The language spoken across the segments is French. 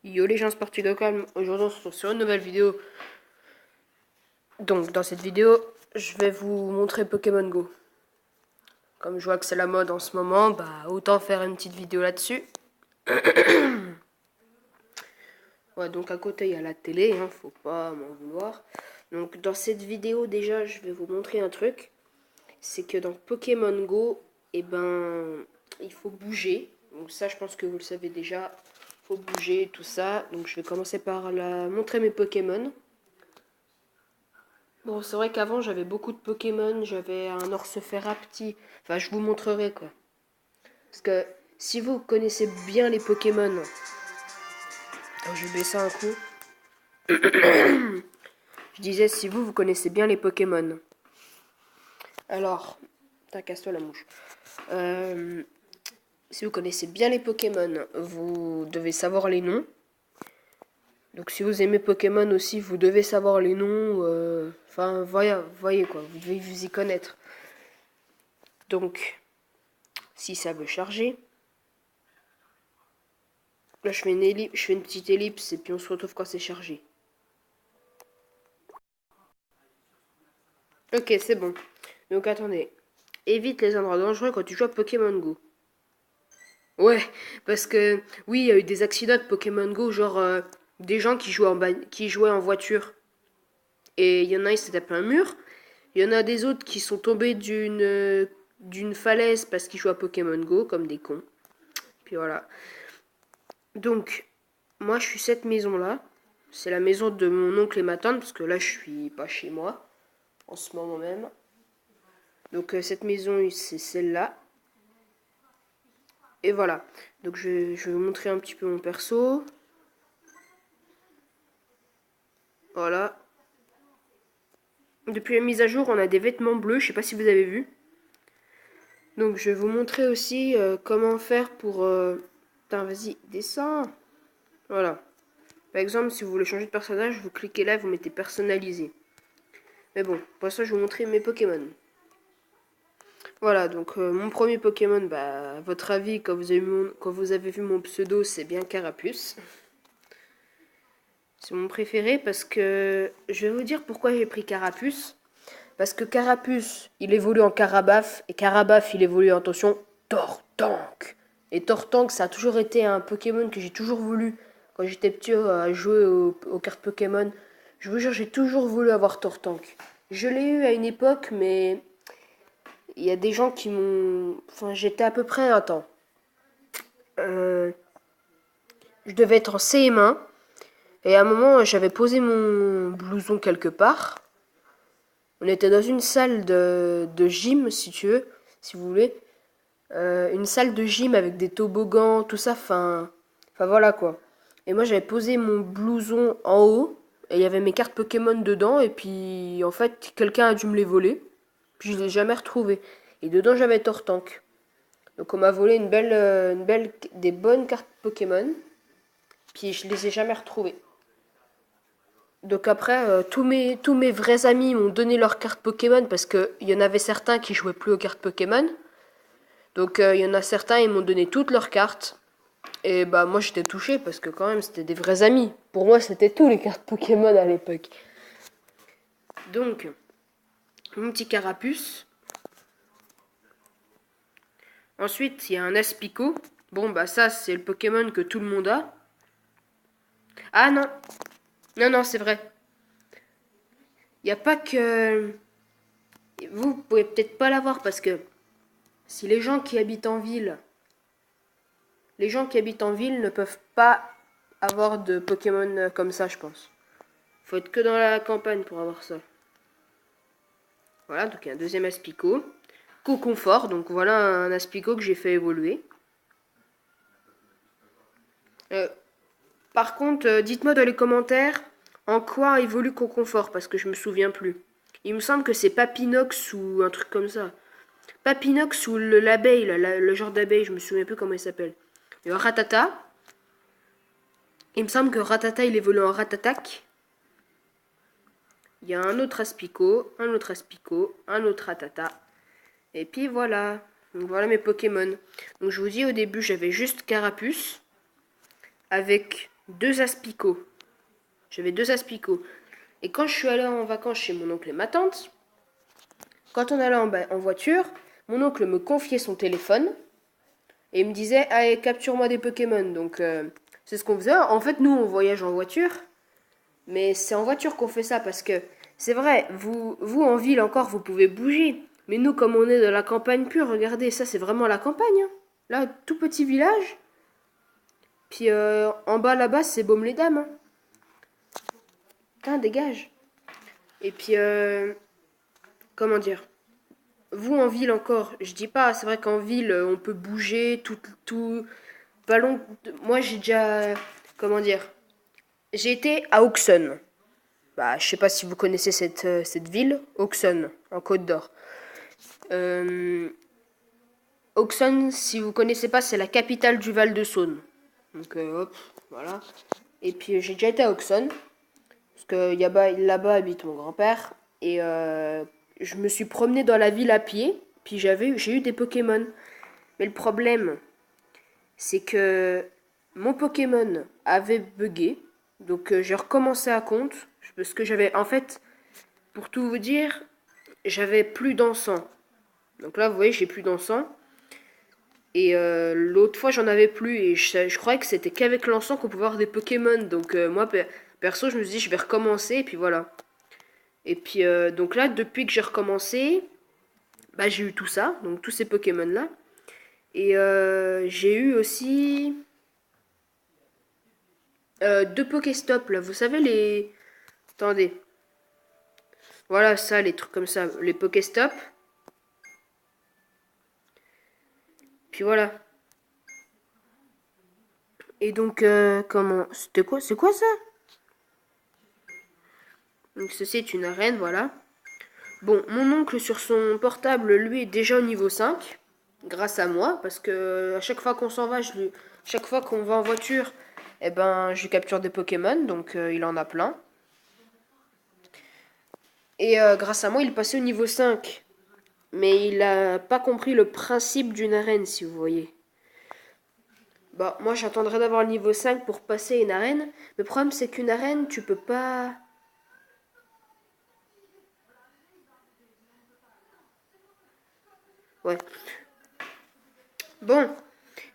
Yo les gens, c'est parti de calme. Aujourd'hui on se retrouve sur une nouvelle vidéo. Donc dans cette vidéo, je vais vous montrer Pokémon Go. Comme je vois que c'est la mode en ce moment, bah autant faire une petite vidéo là-dessus. Ouais, donc à côté il y a la télé, hein, faut pas m'en vouloir. Donc dans cette vidéo déjà, je vais vous montrer un truc. C'est que dans Pokémon Go, eh ben, il faut bouger. Donc ça, je pense que vous le savez déjà. Il faut bouger, tout ça. Donc je vais commencer par montrer mes Pokémon. Bon, c'est vrai qu'avant, j'avais beaucoup de Pokémon. J'avais un Orseferapti. Enfin, je vous montrerai, quoi. Parce que si vous connaissez bien les Pokémon... Attends, je vais baisser un coup. Je disais, si vous connaissez bien les Pokémon. Alors... Putain, casse-toi la mouche. Si vous connaissez bien les Pokémon, vous devez savoir les noms. Donc si vous aimez Pokémon aussi, vous devez savoir les noms. Enfin, voyez quoi, vous devez vous y connaître. Donc, si ça veut charger, là je fais une petite ellipse et puis on se retrouve quand c'est chargé. Ok, c'est bon. Donc attendez, évite les endroits dangereux quand tu joues à Pokémon Go. Ouais, parce que oui, il y a eu des accidents de Pokémon Go, genre des gens qui jouaient en voiture. Et il y en a, ils s'est tapé un mur. Il y en a des autres qui sont tombés d'une falaise parce qu'ils jouent à Pokémon Go, comme des cons. Puis voilà. Donc, moi, je suis cette maison-là. C'est la maison de mon oncle et ma tante, parce que là, je suis pas chez moi, en ce moment même. Donc, cette maison, c'est celle-là. Et voilà. Donc, je vais vous montrer un petit peu mon perso. Voilà. Depuis la mise à jour, on a des vêtements bleus. Je sais pas si vous avez vu. Donc, je vais vous montrer aussi comment faire pour... Putain, vas-y, descends. Voilà. Par exemple, si vous voulez changer de personnage, vous cliquez là, vous mettez personnaliser. Mais bon, pour ça, je vais vous montrer mes Pokémon. Voilà, donc mon premier Pokémon, bah, à votre avis, quand vous avez vu mon pseudo, c'est bien Carapuce. C'est mon préféré parce que je vais vous dire pourquoi j'ai pris Carapuce. Parce que Carapuce, il évolue en Carabaf, et Carabaf, il évolue en, attention, Tortank. Et Tortank, ça a toujours été un Pokémon que j'ai toujours voulu. Quand j'étais petit à jouer aux cartes Pokémon, je vous jure, j'ai toujours voulu avoir Tortank. Je l'ai eu à une époque, mais il y a des gens qui m'ont... Enfin, j'étais à peu près un temps. Je devais être en CM1, et à un moment, j'avais posé mon blouson quelque part. On était dans une salle de gym, si tu veux, si vous voulez. Une salle de gym avec des toboggans, tout ça, enfin voilà quoi. Et moi j'avais posé mon blouson en haut, et il y avait mes cartes Pokémon dedans, et puis en fait quelqu'un a dû me les voler, puis je les ai jamais retrouvées. Et dedans j'avais Tortank. Donc on m'a volé des bonnes cartes Pokémon, puis je les ai jamais retrouvées. Donc après, tous mes vrais amis m'ont donné leurs cartes Pokémon parce qu'il y en avait certains qui jouaient plus aux cartes Pokémon. Donc il y en a certains, ils m'ont donné toutes leurs cartes. Et bah moi j'étais touché parce que quand même c'était des vrais amis. Pour moi c'était tous les cartes Pokémon à l'époque. Donc, mon petit Carapuce. Ensuite il y a un Aspico. Bon bah ça c'est le Pokémon que tout le monde a. Ah non, non c'est vrai. Il n'y a pas que... Vous pouvez peut-être pas l'avoir parce que si les gens qui habitent en ville... Les gens qui habitent en ville ne peuvent pas avoir de Pokémon comme ça je pense. Faut être que dans la campagne pour avoir ça. Voilà, donc il y a un deuxième Aspico. Co-confort, donc voilà un Aspico que j'ai fait évoluer. Euh, Par contre, dites-moi dans les commentaires en quoi évolue Co-confort, parce que je me souviens plus. Il me semble que c'est Papinox ou un truc comme ça. Papinox ou l'abeille, le genre d'abeille, je me souviens plus comment il s'appelle. Il y a Ratata. Il me semble que Ratata il évolue en Ratatac. Il y a un autre Aspico, un autre Aspico, un autre Ratata. Et puis voilà. Donc voilà mes Pokémon. Donc je vous dis au début j'avais juste Carapuce avec 2 aspicots. J'avais 2 aspicots. Et quand je suis allé en vacances chez mon oncle et ma tante, quand on allait en voiture, mon oncle me confiait son téléphone et il me disait allez, capture-moi des Pokémon. Donc c'est ce qu'on faisait. En fait, nous on voyage en voiture, mais c'est en voiture qu'on fait ça parce que c'est vrai, vous en ville encore vous pouvez bouger, mais nous comme on est de la campagne pure, regardez, ça c'est vraiment la campagne. Hein. Là, tout petit village. Puis en bas là-bas c'est Baume-les-Dames. Hein. Putain, dégage. Et puis comment dire, vous en ville encore, je dis pas, c'est vrai qu'en ville on peut bouger tout ballon. Moi j'ai déjà, comment dire, j'ai été à Auxonne. Bah, je sais pas si vous connaissez cette ville, Auxonne, en Côte d'Or. Auxonne, si vous connaissez pas, c'est la capitale du Val-de-Saône. Donc hop, voilà. Et puis j'ai déjà été à Auxonne, parce que là-bas habite mon grand-père. Et je me suis promené dans la ville à pied, puis j'ai eu des Pokémon. Mais le problème, c'est que mon Pokémon avait bugué. Donc j'ai recommencé à compte. Parce que j'avais, en fait, pour tout vous dire, j'avais plus d'encens. Donc là, vous voyez, j'ai plus d'encens. Et l'autre fois, j'en avais plus. Et je croyais que c'était qu'avec l'encens qu'on pouvait avoir des Pokémon. Donc moi, perso, je me suis dit, je vais recommencer. Et puis voilà. Et puis, donc là, depuis que j'ai recommencé, bah, j'ai eu tout ça. Donc tous ces Pokémon-là. Et j'ai eu aussi 2 Pokéstop, là. Vous savez, les... Attendez. Voilà, ça, les trucs comme ça. Les Pokéstop. Puis voilà. Et donc, comment... C'était quoi? C'est quoi ça? Donc ceci est une arène, voilà. Bon, mon oncle sur son portable, lui, est déjà au niveau 5. Grâce à moi, parce que à chaque fois qu'on s'en va, chaque fois qu'on va en voiture, eh ben, je capture des Pokémon, donc il en a plein. Et grâce à moi, il est passé au niveau 5. Mais il a pas compris le principe d'une arène, si vous voyez. Bah, moi, j'attendrai d'avoir le niveau 5 pour passer une arène. Le problème, c'est qu'une arène, tu peux pas... Ouais. Bon.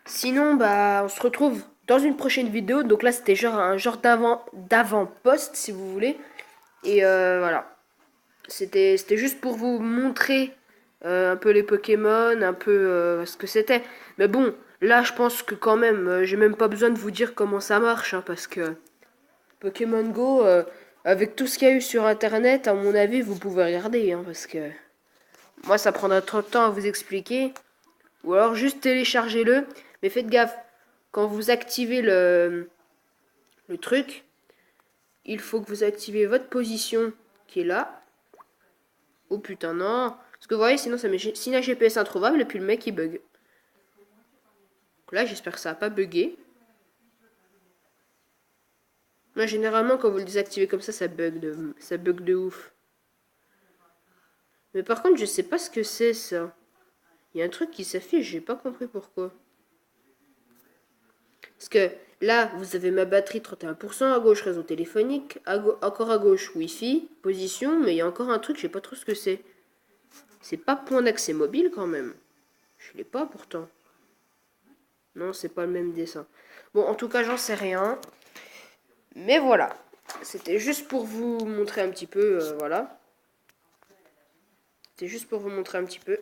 Sinon, bah, on se retrouve dans une prochaine vidéo. Donc là, c'était un genre d'avant-post, si vous voulez. Et voilà. C'était juste pour vous montrer un peu les Pokémon, un peu ce que c'était. Mais bon, là, je pense que quand même, j'ai même pas besoin de vous dire comment ça marche, hein, parce que Pokémon Go, avec tout ce qu'il y a eu sur Internet, à mon avis, vous pouvez regarder, hein, parce que moi, ça prendra trop de temps à vous expliquer. Ou alors juste téléchargez-le. Mais faites gaffe, quand vous activez le truc, il faut que vous activez votre position qui est là. Oh putain, non. Parce que vous voyez, sinon ça met signal GPS introuvable et puis le mec il bug. Donc là, j'espère que ça n'a pas bugué. Moi, généralement, quand vous le désactivez comme ça bug de ouf. Mais par contre, je sais pas ce que c'est ça. Il y a un truc qui s'affiche, j'ai pas compris pourquoi. Parce que là, vous avez ma batterie 31%, à gauche réseau téléphonique, encore à gauche Wi-Fi, position, mais il y a encore un truc, je sais pas trop ce que c'est. C'est pas point d'accès mobile quand même. Je l'ai pas pourtant. Non, c'est pas le même dessin. Bon, en tout cas, j'en sais rien. Mais voilà. C'était juste pour vous montrer un petit peu, voilà. C'était juste pour vous montrer un petit peu.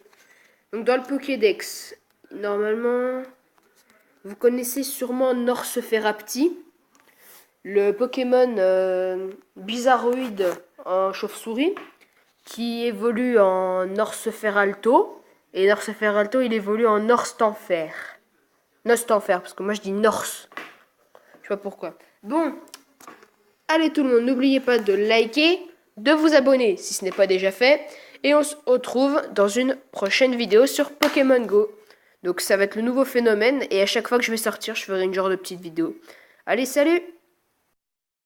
Donc dans le Pokédex, normalement, vous connaissez sûrement Norseferapti, le Pokémon bizarroïde en chauve-souris, qui évolue en Norseferalto. Et Norseferalto, il évolue en Norstanfer. Nostanfer, parce que moi je dis Norse. Je sais pas pourquoi. Bon, allez tout le monde, n'oubliez pas de liker, de vous abonner si ce n'est pas déjà fait. Et on se retrouve dans une prochaine vidéo sur Pokémon Go. Donc ça va être le nouveau phénomène. Et à chaque fois que je vais sortir, je ferai une genre de petite vidéo. Allez, salut!